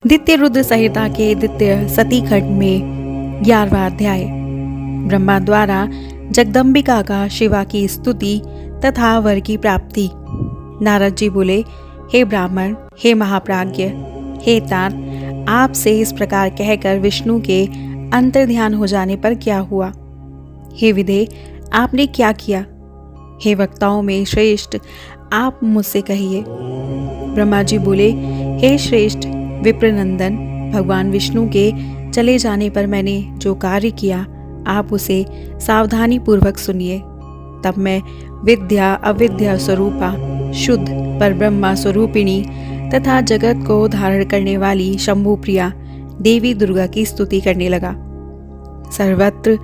द्वितीय रुद्र संहिता के द्वितीय सती खंड में 11वां अध्याय। ब्रह्मा द्वारा जगदम्बिका का शिवा की स्तुति तथा वर की प्राप्ति। नारद जी बोले, हे ब्राह्मण, हे महाप्राज्ञ, हे तात, आपसे इस प्रकार कहकर विष्णु के अंतर्ध्यान हो जाने पर क्या हुआ? हे विदे, आपने क्या किया? हे वक्ताओं में श्रेष्ठ, आप मुझसे कहिए। ब्रह्मा जी बोले, हे श्रेष्ठ विप्रनंदन, भगवान विष्णु के चले जाने पर मैंने जो कार्य किया, आप उसे सावधानी पूर्वक सुनिए। तब मैं विद्या अविद्या स्वरूपा शुद्ध परब्रह्मा स्वरूपिणी तथा जगत को धारण करने वाली शंभु प्रिया देवी दुर्गा की स्तुति करने लगा। सर्वत्र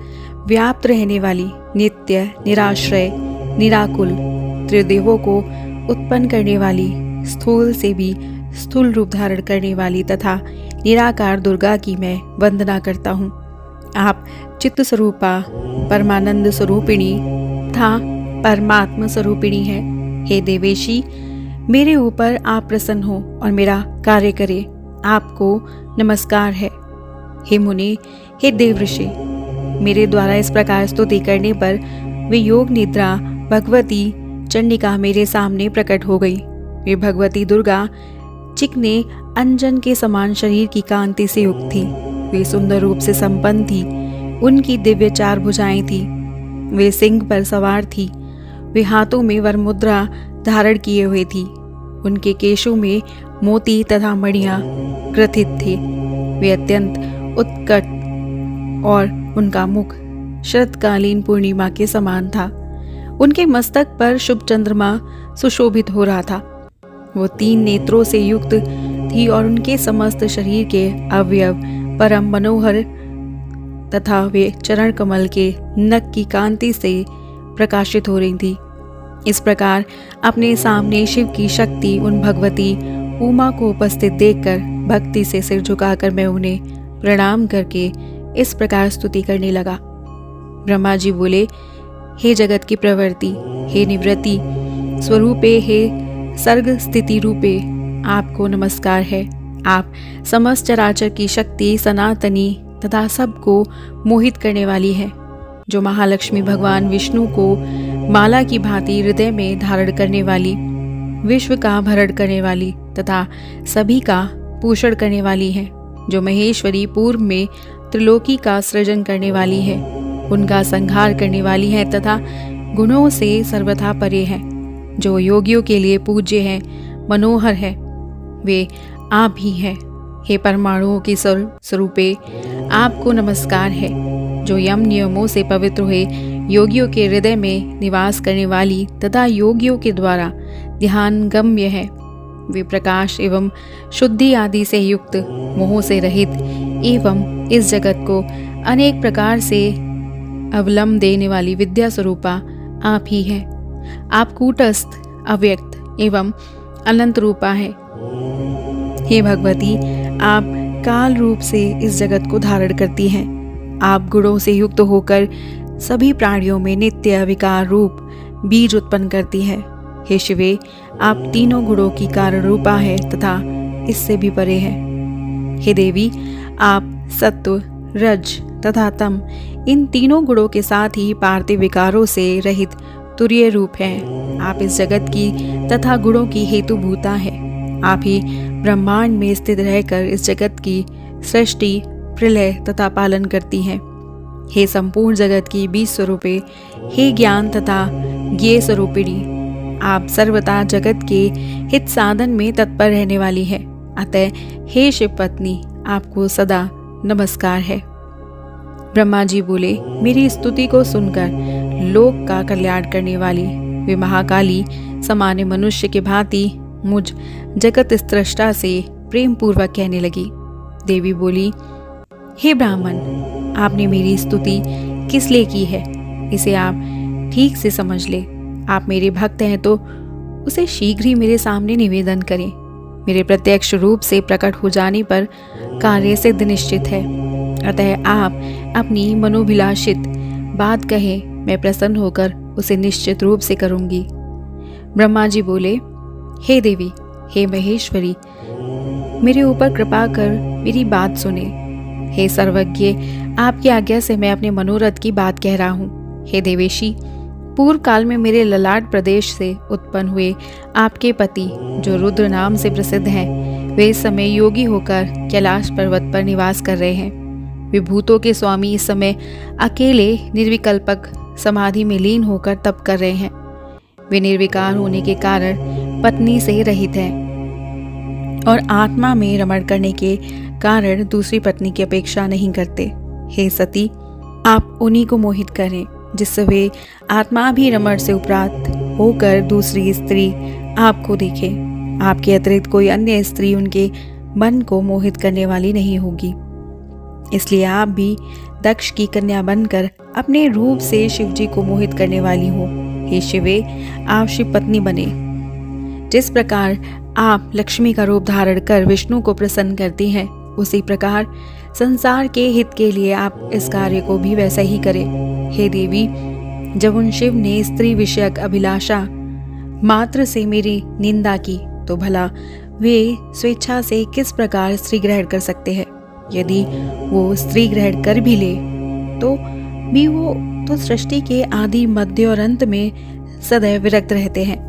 व्याप्त रहने वाली, नित्य, निराश्रय, निराकुल, त्रिदेवों को उत्पन्न करने वाली, स्थूल से भी स्थूल रूप धारण करने वाली तथा निराकार दुर्गा की मैं वंदना करता हूँ। आप चित्त स्वरूपा परमानंद स्वरूपिणी तथा परमात्मा स्वरूपिणी है। हे देवेशी, मेरे ऊपर आप प्रसन्न हो और मेरा कार्य करे, आपको नमस्कार है। हे मुनि, हे देवऋषि, मेरे द्वारा इस प्रकार स्तुति करने पर वे योग निद्रा भगवती चंडिका मेरे सामने प्रकट हो गई। वे भगवती दुर्गा चिकने अंजन के समान शरीर की कांति से युक्त थी। वे सुंदर रूप से संपन्न थी। उनकी दिव्य 4 भुजाएं थी। वे सिंह पर सवार थी। वे हाथों में वरमुद्रा धारण किए हुए थी। उनके केशों में मोती तथा मणियां ग्रथित थे। वे अत्यंत उत्कट और उनका मुख शरतकालीन पूर्णिमा के समान था। उनके मस्तक पर शुभ चंद्रमा सुशोभित हो रहा था। वो 3 नेत्रों से युक्त थी और उनके समस्त शरीर के अवयव परम मनोहर तथा वे चरण कमल के नख की कांति से प्रकाशित हो रही थी। इस प्रकार अपने सामने शिव की शक्ति उन भगवती उमा को उपस्थित देखकर भक्ति से सिर झुकाकर मैं उन्हें प्रणाम करके इस प्रकार स्तुति करने लगा। ब्रह्मा जी बोले, हे जगत की प्रवृत्ति, हे निवृत्ति स्वरूपे, हे सर्ग स्थिति रूपे, आपको नमस्कार है। आप समस्त चराचर की शक्ति सनातनी तथा सबको मोहित करने वाली है। जो महालक्ष्मी भगवान विष्णु को माला की भांति हृदय में धारण करने वाली, विश्व का भरण करने वाली तथा सभी का पोषण करने वाली है। जो महेश्वरी पूर्व में त्रिलोकी का सृजन करने वाली है, उनका संहार करने वाली है तथा गुणों से सर्वथा परे है। जो योगियों के लिए पूज्य है, मनोहर है, वे आप ही हैं। हे परमाणुओं की स्वरूपे, आपको नमस्कार है। जो यम नियमों से पवित्र हुए योगियों के हृदय में निवास करने वाली तथा योगियों के द्वारा ध्यान गम्य है। वे प्रकाश एवं शुद्धि आदि से युक्त, मोह से रहित एवं इस जगत को अनेक प्रकार से अवलंब देने वाली विद्या स्वरूपा आप ही है। आप कूटस्थ, अव्यक्त एवं अनंत रूपा है। हे भगवती, आप काल रूप से इस जगत को धारण करती हैं। आप गुणों से युक्त होकर सभी प्राणियों में नित्य विकार रूप बीज उत्पन्न करती है। हे शिवे, आप तीनों गुणों की कारण रूपा है तथा इससे भी परे है। हे देवी, आप सत्व, रज तथा तम, इन तीनों गुणों के साथ ही पार्थिव विकारों से रहित तुरीय रूप हैं। आप इस जगत की तथा गुणों की हेतुभूता है। आप ही ब्रह्मांड में स्थित रहकर इस जगत की सृष्टि, प्रलय तथा पालन करती हैं। हे संपूर्ण जगत की बीज स्वरूपे, हे ज्ञान तथा ज्ञेय स्वरूपिणी, आप सर्वथा जगत के हित साधन में तत्पर रहने वाली है। अतः हे शिव पत्नी, आपको सदा नमस्कार है। ब्रह्मा जी बोले, मेरी स्तुति को सुनकर लोक का कल्याण करने वाली वे महाकाली सामान्य मनुष्य के भांति मुझ जगत स्रष्टा से प्रेम पूर्वक कहने लगी। देवी बोली, हे ब्राह्मण, आपने मेरी स्तुति किस लिए की है, इसे आप ठीक से समझ ले। आप मेरे भक्त हैं तो उसे शीघ्र ही मेरे सामने निवेदन करें। मेरे प्रत्यक्ष रूप से प्रकट हो जाने पर कार्य सिद्ध निश्चित है। अतः आप अपनी मनोभिलाषित बात कहें, मैं प्रसन्न होकर उसे निश्चित रूप से करूंगी। ब्रह्मा जी बोले, हे देवी, हे महेश्वरी, मेरे ऊपर कृपा कर मेरी बात सुने। हे सर्वज्ञ, आपकी आज्ञा से मैं अपने मनोरथ की बात कह रहा हूँ। हे देवेशी, पूर्व काल में मेरे ललाट प्रदेश से उत्पन्न हुए आपके पति, जो रुद्र नाम से प्रसिद्ध हैं, वे इस समय योगी होकर कैलाश पर्वत पर निवास कर रहे हैं। विभूतों के स्वामी इस समय अकेले निर्विकल्पक समाधि में लीन होकर तप कर रहे हैं। वे निर्विकार होने के कारण पत्नी से रहित हैं और आत्मा में रमण करने के कारण दूसरी पत्नी की अपेक्षा नहीं करते। हे सती, आप उन्हीं को मोहित करें जिससे वे आत्मा भी रमण से उपरांत होकर दूसरी स्त्री आपको देखे। आपके अतिरिक्त कोई अन्य स्त्री उनके मन को मोहित करने वाली नहीं होगी। इसलिए आप भी दक्ष की कन्या बनकर अपने रूप से शिवजी को मोहित करने वाली हो। हे शिवे, आप शिव पत्नी बने। जिस प्रकार आप लक्ष्मी का रूप धारण कर विष्णु को प्रसन्न करती हैं, उसी प्रकार संसार के हित के लिए आप इस कार्य को भी वैसा ही करें। हे देवी, जब उन शिव ने स्त्री विषयक अभिलाषा मात्र से मेरी निंदा की, तो भला वे स्वेच्छा से किस प्रकार स्त्री ग्रहण कर सकते हैं? यदि वो स्त्री ग्रहण कर भी ले तो भी वो तो सृष्टि के आदि, मध्य और अंत में सदैव विरक्त रहते हैं।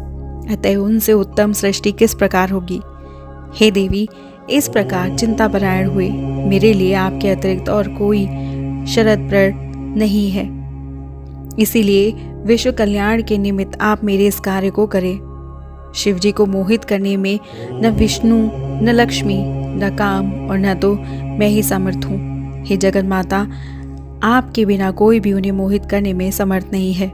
अतः उनसे उत्तम सृष्टि किस प्रकार होगी? हे देवी, इस प्रकार चिंतापरायण हुए मेरे लिए आपके अतिरिक्त और कोई शरदप्रण नहीं है। इसीलिए विश्व कल्याण के निमित्त आप मेरे इस कार्य को करें। शिवजी को मोहित करने में न विष्णु, न लक्ष्मी, न काम और न तो मैं ही समर्थ हूँ। हे जगत माता, आपके बिना कोई भी उन्हें मोहित करने में समर्थ नहीं है।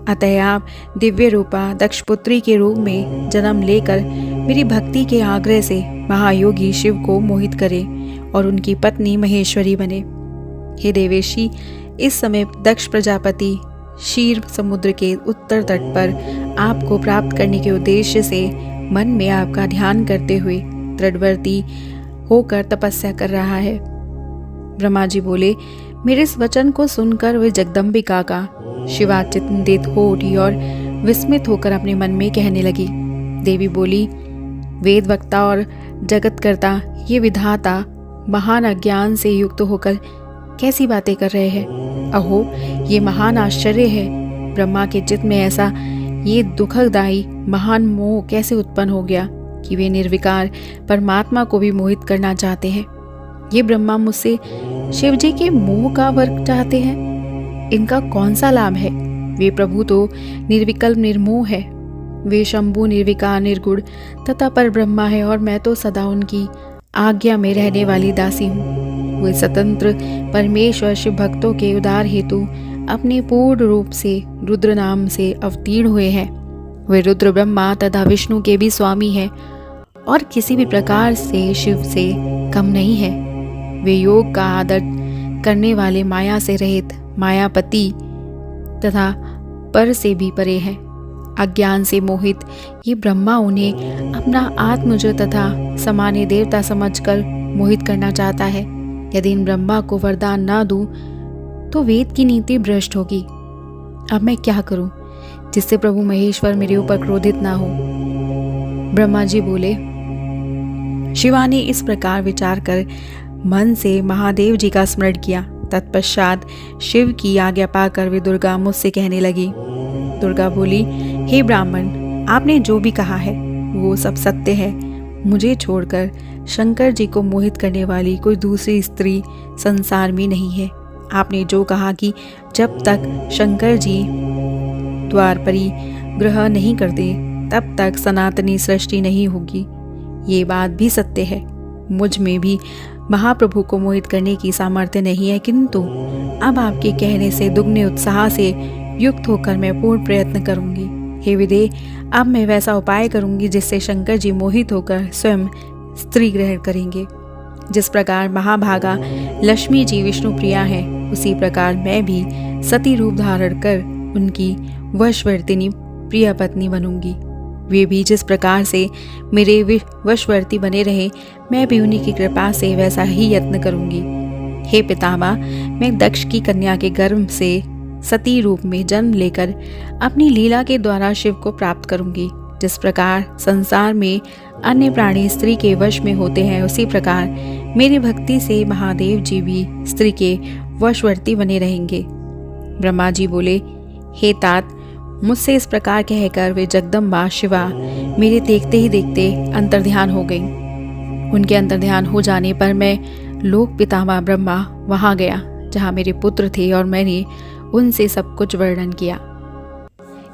अतः आप दिव्य रूपा दक्षपुत्री के रूप में जन्म लेकर मेरी भक्ति के आग्रह से महायोगी शिव को मोहित करें और उनकी पत्नी महेश्वरी बने। हे देवेशी, इस समय दक्ष प्रजापति क्षीर समुद्र के उत्तर तट पर आपको प्राप्त करने के उद्देश्य से मन में आपका ध्यान करते हुए दृढ़वर्ती होकर तपस्या कर रहा है। ब्रह्मा जी बोले, मेरे इस वचन को सुनकर वे जगदम्बिका का शिवाचिंतित हो उठी और विस्मित होकर अपने मन में कहने लगी। देवी बोली, वेद वक्ता और जगतकर्ता, ये विधाता महान अज्ञान से युक्त होकर कैसी बातें कर रहे हैं? अहो, ये महान आश्चर्य है। ब्रह्मा के चित्त में ऐसा ये दुखदायी महान मोह कैसे उत्पन्न हो गया कि वे निर्विकार परमात्मा को भी मोहित करना चाहते हैं। ये ब्रह्मा मुझसे शिवजी के मोह का वर्ग चाहते हैं। इनका कौन सा लाभ है? वे प्रभु तो निर्विकल्प निर्मोह है। वे शंभु निर्विकार निर्गुण तथा पर ब्रह्मा है और मैं तो सदा उनकी आज्ञा में रहने वाली दासी हूँ। वे स्वतंत्र परमेश्वर शिव भक्तों के उद्धार हेतु अपने पूर्ण रूप से रुद्र नाम से अवतीर्ण हुए हैं। वे रुद्र ब्रह्मा तथा विष्णु के भी स्वामी हैं और किसी भी प्रकार से शिव से कम नहीं है। वे योग का आदर करने वाले, माया से रहित मायापति तथा पर से भी परे हैं। अज्ञान से मोहित ये ब्रह्मा उन्हें अपना आत्मज तथा सामान्य देवता समझकर मोहित करना चाहता है। यदि इन ब्रह्मा को वरदान ना दूं तो वेद की नीति भ्रष्ट होगी। अब मैं क्या करूं जिससे प्रभु महेश्वर मेरे ऊपर क्रोधित ना हो? ब्रह्मा जी बोले, शिवा ने इस प्रकार विचार कर मन से महादेव जी का स्मरण किया। तत्पश्चात शिव की आज्ञा पाकर वे दुर्गा मुझसे कहने लगी। दुर्गा बोली, हे ब्राह्मण, आपने जो भी कहा है वो सब सत्य है। मुझे छोड़कर शंकर जी को मोहित करने वाली कोई दूसरी स्त्री संसार में नहीं है। आपने जो कहा कि जब तक शंकर जी द्वार परिग्रह नहीं करते तब तक सनातनी सृष्टि नहीं होगी, ये बात भी सत्य है। मुझ में भी महाप्रभु को मोहित करने की सामर्थ्य नहीं है, किंतु अब आपके कहने से दुगने उत्साह से युक्त होकर मैं पूर्ण प्रयत्न करूंगी। हे विदे, अब मैं वैसा उपाय करूंगी जिससे शंकर जी मोहित होकर स्वयं स्त्री ग्रहण करेंगे। जिस प्रकार महाभागा लक्ष्मी जी विष्णु प्रिया हैं, उसी प्रकार मैं भी सती रूप धारण कर उनकी वशवर्तिनी प्रिय पत्नी बनूंगी। वे भी जिस प्रकार से मेरे वशवर्ती बने रहे, मैं भी उन्हीं की कृपा से वैसा ही यत्न करूंगी। हे पितामह, मैं दक्ष की कन्या के गर्भ से सती रूप में जन्म लेकर अपनी लीला के द्वारा शिव को प्राप्त करूंगी। जिस प्रकार संसार में अन्य प्राणी स्त्री के वश में होते हैं, उसी प्रकार मेरी भक्ति से महादेव जी भी स्त्री के वशवर्ती बने रहेंगे। ब्रह्मा जी बोले, हे तात, मुझसे इस प्रकार कहकर वे जगदम्बा शिवा मेरे देखते ही देखते अंतर्ध्यान हो गई। उनके अंतर्ध्यान हो जाने पर मैं लोक पितामह ब्रह्मा वहाँ गया जहाँ मेरे पुत्र थे और मैंने उनसे सब कुछ वर्णन किया।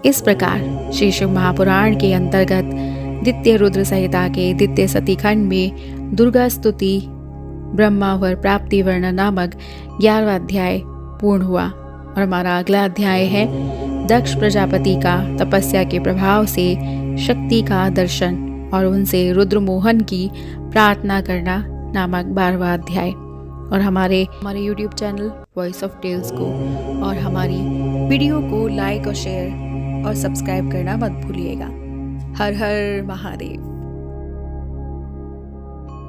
इस प्रकार श्री शिव महापुराण के अंतर्गत द्वितीय रुद्र संहिता के द्वितीय सती खंड में दुर्गा स्तुति ब्रह्मावर प्राप्ति वर्णन नामक 11वां अध्याय पूर्ण हुआ और हमारा अगला अध्याय है दक्ष प्रजापति का तपस्या के प्रभाव से शक्ति का दर्शन और उनसे रुद्रमोहन की प्रार्थना करना नामक 12वां अध्याय। और हमारे YouTube channel voice of tales को और हमारी वीडियो को लाइक और शेयर और सब्सक्राइब करना मत भूलिएगा। हर हर महादेव।